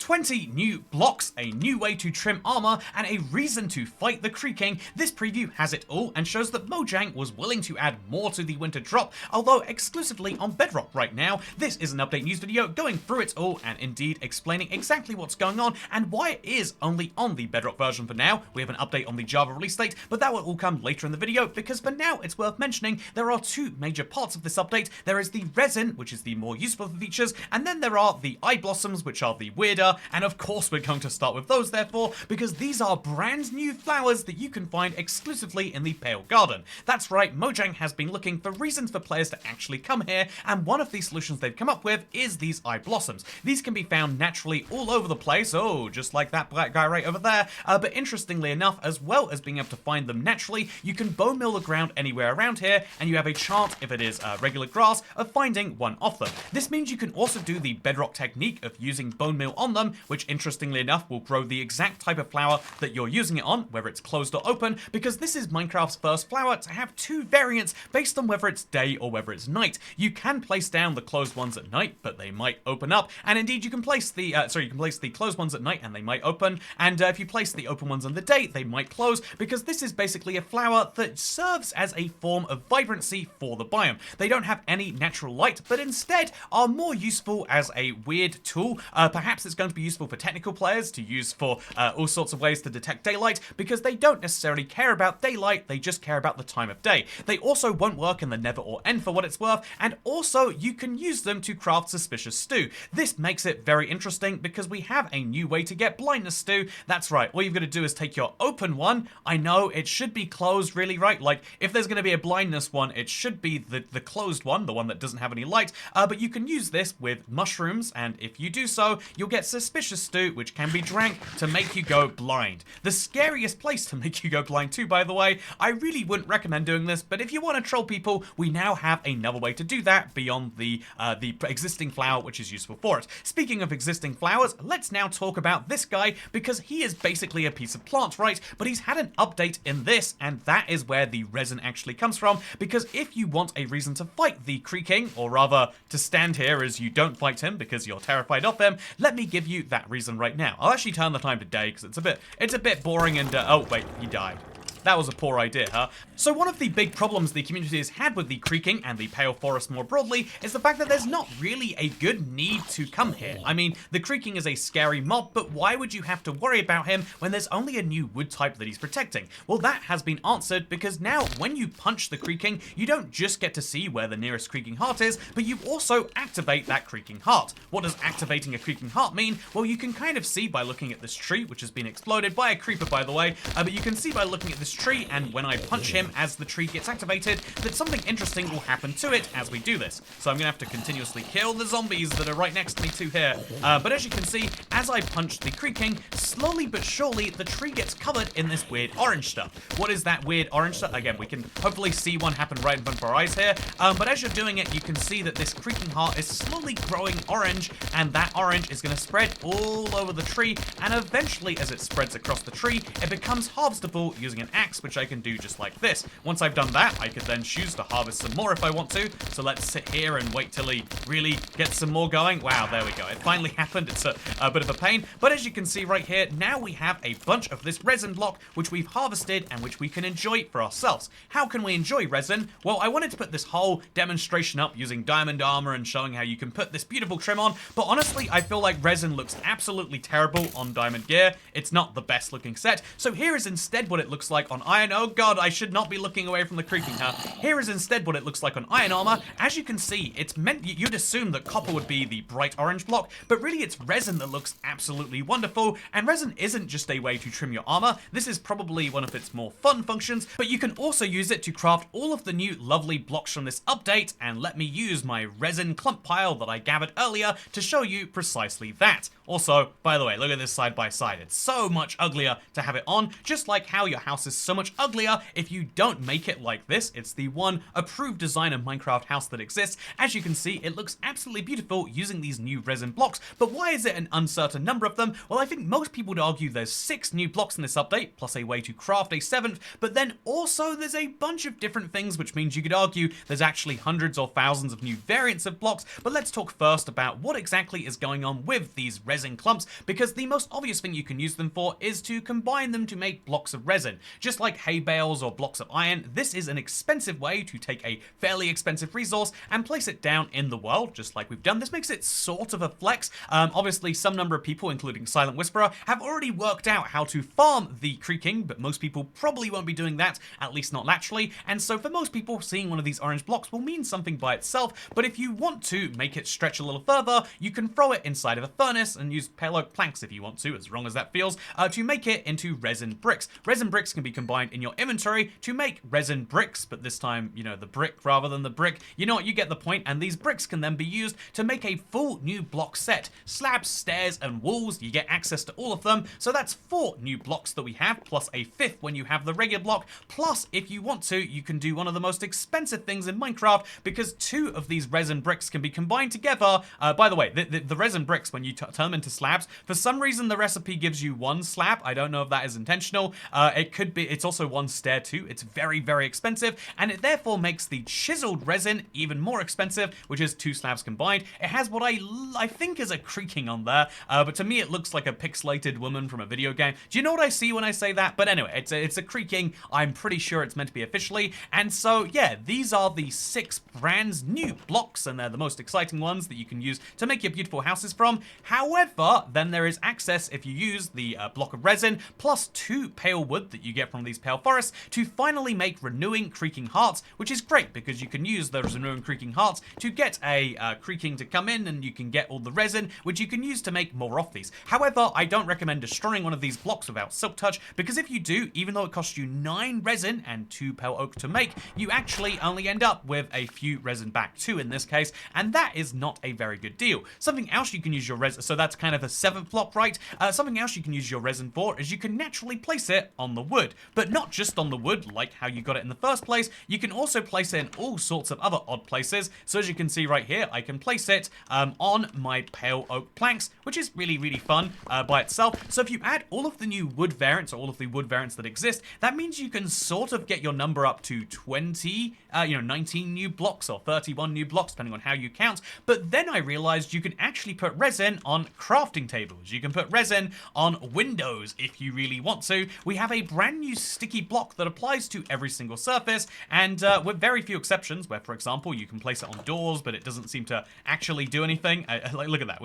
20 new blocks, a new way to trim armor, and a reason to fight the creaking. This preview has it all and shows that Mojang was willing to add more to the winter drop, although exclusively on Bedrock right now. This is an update news video going through it all and indeed explaining exactly what's going on and why it is only on the Bedrock version for now. We have an update on the Java release date, but that will all come later in the video because for now it's worth mentioning there are two major parts of this update. There is the Resin, which is the more useful features, and then there are the eye blossoms, which are the weirder, and of course we're going to start with those therefore, because these are brand new flowers that you can find exclusively in the Pale Garden. That's right, Mojang has been looking for reasons for players to actually come here, and one of the solutions they've come up with is these eye blossoms. These can be found naturally all over the place, oh, just like that black guy right over there, but interestingly enough, as well as being able to find them naturally, you can bone mill the ground anywhere around here, and you have a chance, if it is regular grass, of finding one of them. This means you can also do the Bedrock technique of using bone meal on them, which interestingly enough will grow the exact type of flower that you're using it on, whether it's closed or open, because this is Minecraft's first flower to have two variants based on whether it's day or whether it's night. You can place down the closed ones at night, but they might open up, and indeed you can place the closed ones at night and they might open, and if you place the open ones on the day, they might close, because this is basically a flower that serves as a form of vibrancy for the biome. They don't have any natural light, but instead are more useful as a weird tool. Perhaps it's going to be useful for technical players to use for all sorts of ways to detect daylight, because they don't necessarily care about daylight, they just care about the time of day. They also won't work in the Nether or End for what it's worth, and also you can use them to craft suspicious stew. This makes it very interesting because we have a new way to get blindness stew. That's right, all you've got to do is take your open one. I know it should be closed really, right? Like if there's going to be a blindness one, it should be the closed one, the one that doesn't have any light, but you can use this with mushrooms, and if you do so, you'll get suspicious stew, which can be drank to make you go blind. The scariest place to make you go blind too, by the way. I really wouldn't recommend doing this, but if you want to troll people, we now have another way to do that beyond the existing flower, which is useful for it. Speaking of existing flowers, let's now talk about this guy, because he is basically a piece of plant, right? But he's had an update in this, and that is where the resin actually comes from, because if you want a reason to fight the creaking, or rather to stand here as you don't fight him because you're terrified of him, let me give you that reason right now. I'll actually turn the time to day because it's a bit boring and oh wait, he died. That was a poor idea, huh? So one of the big problems the community has had with the creaking and the pale forest more broadly is the fact that there's not really a good need to come here. I mean, the creaking is a scary mob, but why would you have to worry about him when there's only a new wood type that he's protecting? Well, that has been answered, because now when you punch the creaking, you don't just get to see where the nearest creaking heart is, but you also activate that creaking heart. What does activating a creaking heart mean? Well, you can kind of see by looking at this tree, which has been exploded by a creeper, by the way, but you can see by looking at this tree, and when I punch him as the tree gets activated, that something interesting will happen to it as we do this. So I'm gonna have to continuously kill the zombies that are right next to me too here. But as you can see, as I punch the creaking, slowly but surely the tree gets covered in this weird orange stuff. What is that weird orange stuff? Again, we can hopefully see one happen right in front of our eyes here. But as you're doing it, you can see that this creaking heart is slowly growing orange, and that orange is gonna spread all over the tree, and eventually as it spreads across the tree, it becomes harvestable using an axe, which I can do just like this. Once I've done that, I could then choose to harvest some more if I want to. So let's sit here and wait till he really gets some more going. Wow, there we go. It finally happened. It's a bit of a pain. But as you can see right here, now we have a bunch of this resin block, which we've harvested and which we can enjoy for ourselves. How can we enjoy resin? Well, I wanted to put this whole demonstration up using diamond armor and showing how you can put this beautiful trim on. But honestly, I feel like resin looks absolutely terrible on diamond gear. It's not the best looking set. So here is instead what it looks like on iron. Oh god, I should not be looking away from the creaking, huh? Here is instead what it looks like on iron armor. As you can see, it's meant, you'd assume that copper would be the bright orange block, but really it's resin that looks absolutely wonderful, and resin isn't just a way to trim your armor. This is probably one of its more fun functions, but you can also use it to craft all of the new lovely blocks from this update, and let me use my resin clump pile that I gathered earlier to show you precisely that. Also, by the way, look at this side by side. It's so much uglier to have it on, just like how your house is so much uglier if you don't make it like this. It's the one approved design of Minecraft house that exists. As you can see, it looks absolutely beautiful using these new resin blocks, but why is it an uncertain number of them? Well, I think most people would argue there's 6 new blocks in this update, plus a way to craft a 7th, but then also there's a bunch of different things, which means you could argue there's actually hundreds or thousands of new variants of blocks. But let's talk first about what exactly is going on with these resin clumps, because the most obvious thing you can use them for is to combine them to make blocks of resin. Just like hay bales or blocks of iron, this is an expensive way to take a fairly expensive resource and place it down in the world, just like we've done. This makes it sort of a flex. Obviously, some number of people, including Silent Whisperer, have already worked out how to farm the creaking, but most people probably won't be doing that, at least not laterally, and so for most people, seeing one of these orange blocks will mean something by itself, but if you want to make it stretch a little further, you can throw it inside of a furnace and use pale oak planks if you want to, as wrong as that feels, to make it into resin bricks. Resin bricks can be combined in your inventory to make resin bricks, but this time, you know, the brick rather than the brick. You know what, you get the point, and these bricks can then be used to make a full new block set. Slabs, stairs, and walls, you get access to all of them, so that's 4 new blocks that we have, plus a 5th when you have the regular block, plus if you want to, you can do one of the most expensive things in Minecraft, because 2 of these resin bricks can be combined together. By the way, the resin bricks, when you turn them into slabs, for some reason the recipe gives you 1 slab. I don't know if that is intentional. It could be, it's also 1 stair too. It's very, very expensive, and it therefore makes the chiseled resin even more expensive, which is 2 slabs combined. It has what I think is a creaking on there, but to me it looks like a pixelated woman from a video game. Do you know what I see when I say that? But anyway, it's a creaking. I'm pretty sure it's meant to be officially, and so yeah, these are the 6 brand new blocks, and they're the most exciting ones that you can use to make your beautiful houses from. However, then there is access if you use the block of resin plus 2 pale wood that you get from these pale forests to finally make renewing creaking hearts, which is great because you can use those renewing creaking hearts to get a creaking to come in, and you can get all the resin, which you can use to make more of these. However, I don't recommend destroying one of these blocks without silk touch, because if you do, even though it costs you 9 resin and 2 pale oak to make, you actually only end up with a few resin back, 2 in this case, and that is not a very good deal. Something else you can use your resin, so that's kind of a 7th block, right? Something else you can use your resin for is you can naturally place it on the wood, but not just on the wood like how you got it in the first place. You can also place it in all sorts of other odd places. So as you can see right here, I can place it on my pale oak planks, which is really, really fun by itself. So if you add all of the new wood variants, or all of the wood variants that exist, that means you can sort of get your number up to 20, 19 new blocks or 31 new blocks, depending on how you count. But then I realized you can actually put resin on crafting tables. You can put resin on windows if you really want to. We have a brand new sticky block that applies to every single surface, and with very few exceptions, where, for example, you can place it on doors, but it doesn't seem to actually do anything. Look at that.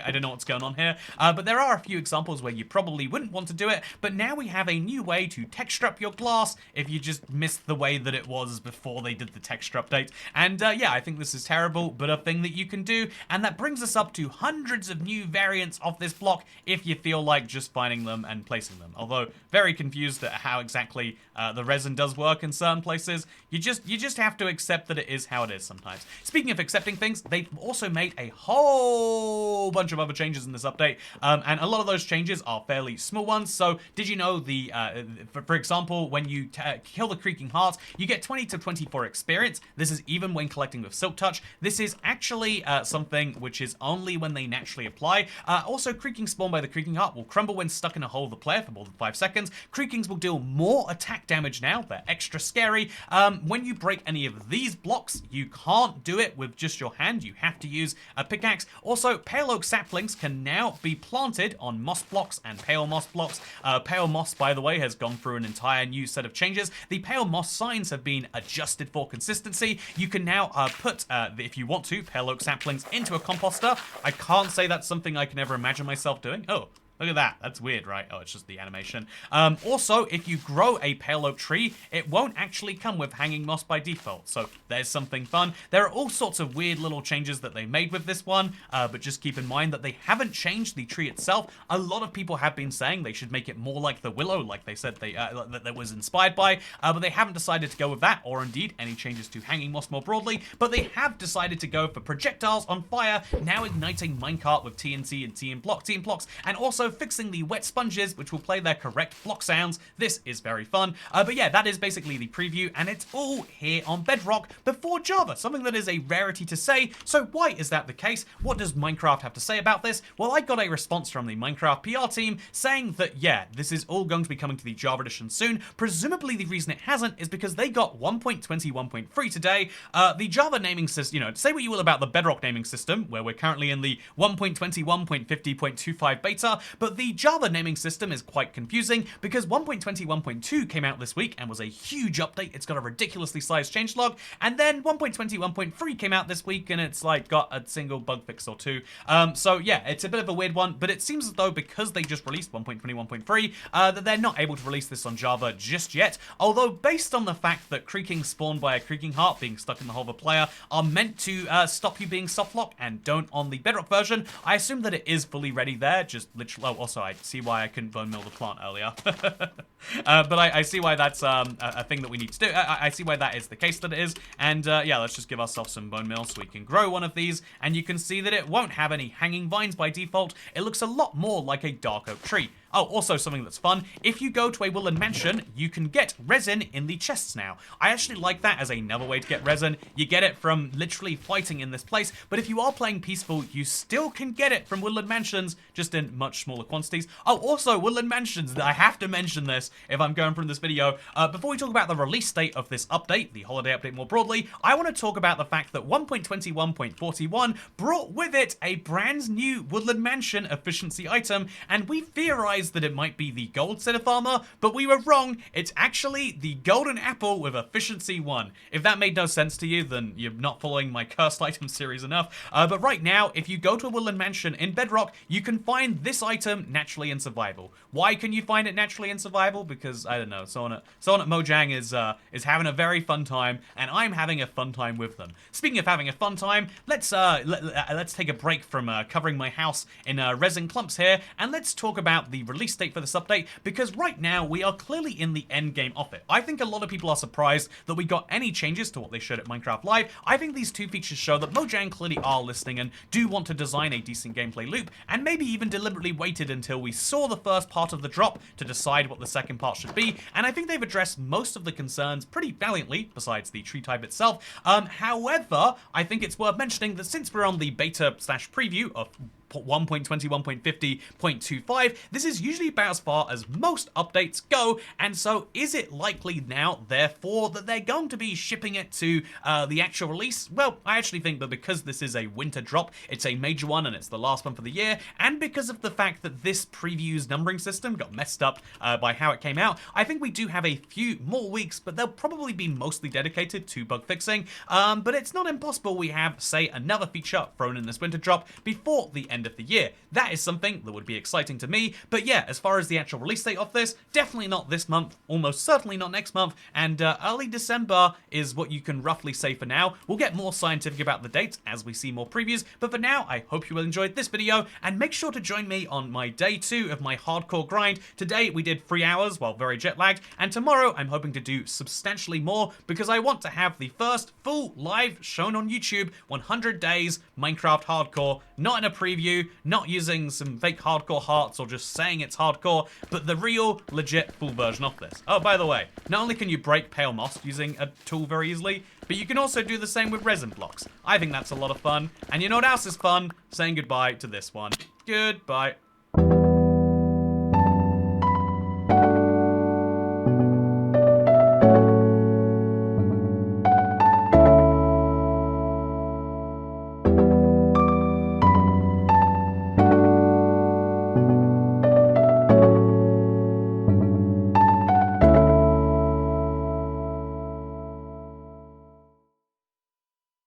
I don't know what's going on here, but there are a few examples where you probably wouldn't want to do it, but now we have a new way to texture up your glass if you just missed the way that it was before they did the texture update. And yeah, I think this is terrible, but a thing that you can do, and that brings us up to hundreds of new variants of this block if you feel like just finding them and placing them. Although very confused at how exactly the resin does work in certain places. You just have to accept that it is how it is sometimes. Speaking of accepting things, they've also made a whole bunch of other changes in this update, and a lot of those changes are fairly small ones. So did you know the for example, when you kill the creaking heart, you get 20 to 24 experience. This is even when collecting with silk touch. This is actually something which is only when they naturally apply. Also, creaking spawned by the creaking heart will crumble when stuck in a hole of the player for more than 5 seconds. Creakings will deal more attack damage now. They're extra scary. When you break any of these blocks, you can't do it with just your hand. You have to use a pickaxe. Also, pale oak saplings can now be planted on moss blocks and pale moss blocks. Pale moss, by the way, has gone through an entire new set of changes. The pale moss signs have been adjusted for consistency. You can now put, if you want to, pale oak saplings into a composter. I can't say that's something I can ever imagine myself doing. Oh, look at that. That's weird, right? Oh, it's just the animation. Also, if you grow a pale oak tree, it won't actually come with hanging moss by default. So there's something fun. There are all sorts of weird little changes that they made with this one, but just keep in mind that they haven't changed the tree itself. A lot of people have been saying they should make it more like the willow, like they said that was inspired by, but they haven't decided to go with that, or indeed any changes to hanging moss more broadly. But they have decided to go for projectiles on fire, now igniting minecart with TNT and TN blocks, and also also fixing the wet sponges, which will play their correct block sounds. This is very fun. But yeah, that is basically the preview, and it's all here on Bedrock before Java, something that is a rarity to say. So why is that the case? What does Minecraft have to say about this? Well, I got a response from the Minecraft PR team saying that, yeah, this is all going to be coming to the Java edition soon. Presumably the reason it hasn't is because they got 1.20 1.3 today. The Java naming system, say what you will about the Bedrock naming system, where we're currently in the 1.20 1.50.25 beta, but the Java naming system is quite confusing because 1.20 1.2 came out this week and was a huge update. It's got a ridiculously sized changelog, and then 1.20 1.3 came out this week and it's like got a single bug fix or two. So yeah, it's a bit of a weird one, but it seems as though because they just released 1.20 1.3 that they're not able to release this on Java just yet, although based on the fact that creaking spawned by a creaking heart being stuck in the hull of a player are meant to stop you being softlock and don't on the Bedrock version, I assume that it is fully ready there, just literally. Oh, also I see why I couldn't bone mill the plant earlier. But I see why that's a thing that we need to do. I see why that is the case that it is, and yeah, let's just give ourselves some bone meal so we can grow one of these, and you can see that it won't have any hanging vines by default. It looks a lot more like a dark oak tree. Oh, also something that's fun, if you go to a woodland mansion, you can get resin in the chests now. I actually like that as another way to get resin. You get it from literally fighting in this place, but if you are playing peaceful, you still can get it from woodland mansions, just in much smaller quantities. Oh, also, woodland mansions, I have to mention this if I'm going through this video. Before we talk about the release date of this update, the holiday update more broadly, I want to talk about the fact that 1.20 1.41 brought with it a brand new woodland mansion efficiency item, and we theorized that it might be the gold set of armor, but we were wrong. It's actually the golden apple with efficiency 1. If that made no sense to you, then you're not following my cursed item series enough. But right now, if you go to a woodland mansion in Bedrock, you can find this item naturally in survival. Why can you find it naturally in survival? Because, I don't know, someone at Mojang is having a very fun time, and I'm having a fun time with them. Speaking of having a fun time, let's take a break from covering my house in resin clumps here, and let's talk about the release date for this update, because right now we are clearly in the end game of it. I think a lot of people are surprised that we got any changes to what they showed at Minecraft Live. I think these two features show that Mojang clearly are listening and do want to design a decent gameplay loop, and maybe even deliberately waited until we saw the first part of the drop to decide what the second part should be, and I think they've addressed most of the concerns pretty valiantly, besides the tree type itself. However, I think it's worth mentioning that since we're on the beta/preview of 1.20 1.50.25, this is usually about as far as most updates go, and so is it likely now, therefore, that they're going to be shipping it to the actual release? Well, I actually think that because this is a winter drop, it's a major one and it's the last one for the year, and because of the fact that this preview's numbering system got messed up by how it came out, I think we do have a few more weeks, but they'll probably be mostly dedicated to bug fixing. But it's not impossible we have, say, another feature thrown in this winter drop before the end of the year. That is something that would be exciting to me, but yeah, as far as the actual release date of this, definitely not this month, almost certainly not next month, and early December is what you can roughly say for now. We'll get more scientific about the dates as we see more previews, but for now, I hope you will enjoy this video, and make sure to join me on my day 2 of my hardcore grind. Today, we did 3 hours while very jet lagged, and tomorrow, I'm hoping to do substantially more, because I want to have the first full live shown on YouTube 100 days Minecraft hardcore, not in a preview, not using some fake hardcore hearts or just saying it's hardcore, but the real, legit, full version of this. Oh, by the way, not only can you break pale moss using a tool very easily, but you can also do the same with resin blocks. I think that's a lot of fun, and you know what else is fun? Saying goodbye to this one. Goodbye.